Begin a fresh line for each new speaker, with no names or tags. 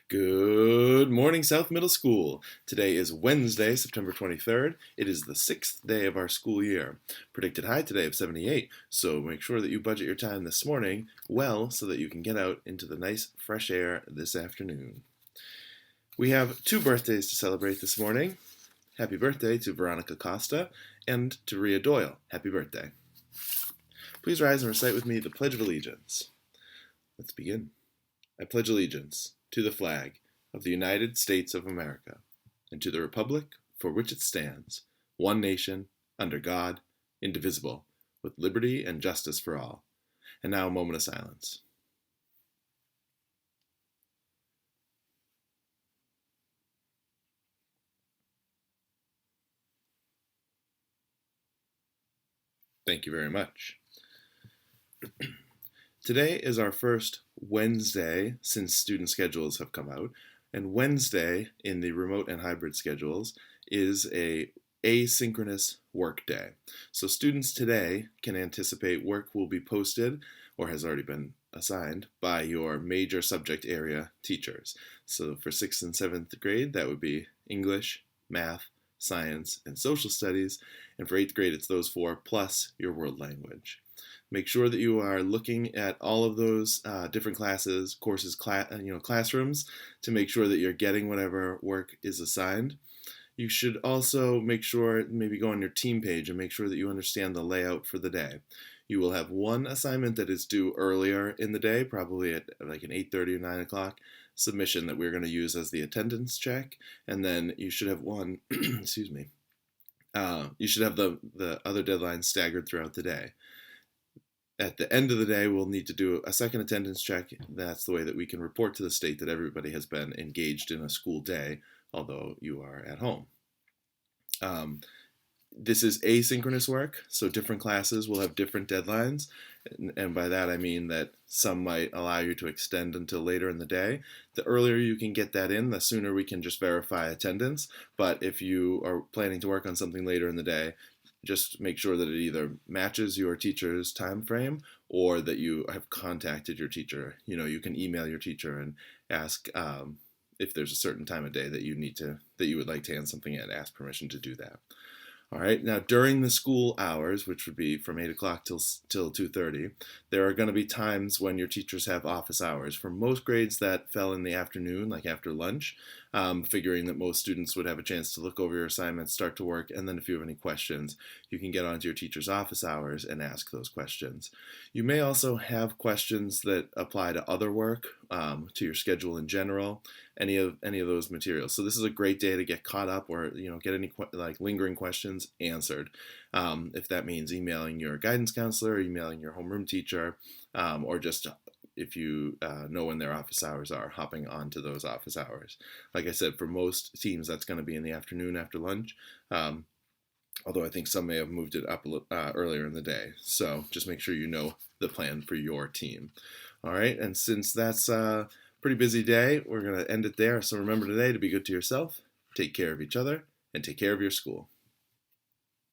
Good morning, South Middle School. Today is Wednesday, September 23rd. It is the 6th day of our school year. Predicted high today of 78, so make sure that you budget your time this morning well so that you can get out into the nice fresh air this afternoon. We have two birthdays to celebrate this morning. Happy birthday to Veronica Costa and to Rhea Doyle. Happy birthday. Please rise and recite with me the Pledge of Allegiance. Let's begin. I pledge allegiance to the flag of the United States of America and to the republic for which it stands, one nation, under God, indivisible, with liberty and justice for all. And now a moment of silence. Thank you very much. Today is our first Wednesday since student schedules have come out, and Wednesday in the remote and hybrid schedules is a asynchronous work day. So students today can anticipate work will be posted or has already been assigned by your major subject area teachers. So for 6th and 7th grade, that would be English, math, science, and social studies, and for 8th grade, it's those four plus your world language. Make sure that you are looking at all of those different classes, courses, classrooms to make sure that you're getting whatever work is assigned. You should also make sure, maybe go on your team page and make sure that you understand the layout for the day. You will have one assignment that is due earlier in the day, probably at like an 8:30 or 9 o'clock submission that we're going to use as the attendance check, and then you should have one, excuse me, you should have the other deadlines staggered throughout the day. At the end of the day, we'll need to do a second attendance check. That's the way that we can report to the state that everybody has been engaged in a school day, although you are at home. This is asynchronous work, so different classes will have different deadlines, and by that I mean that some might allow you to extend until later in the day. The earlier you can get that in, the sooner we can just verify attendance, but if you are planning to work on something later in the day, just make sure that it either matches your teacher's time frame or that you have contacted your teacher. You can email your teacher and ask if there's a certain time of day that you would like to hand something in, ask permission to do that. All right, now during the school hours, which would be from 8 o'clock till 2:30, there are going to be times when your teachers have office hours. For most grades that fell in the afternoon, like after lunch, figuring that most students would have a chance to look over your assignments, start to work, and then if you have any questions, you can get onto your teacher's office hours and ask those questions. You may also have questions that apply to other work, to your schedule in general, any of those materials. So this is a great day to get caught up or get any lingering questions answered. If that means emailing your guidance counselor, emailing your homeroom teacher, or just if you know when their office hours are, hopping onto those office hours. Like I said, for most teams, that's going to be in the afternoon after lunch. Although I think some may have moved it up a little earlier in the day. So just make sure you know the plan for your team. All right, and since that's a pretty busy day, we're going to end it there. So remember today to be good to yourself, take care of each other, and take care of your school.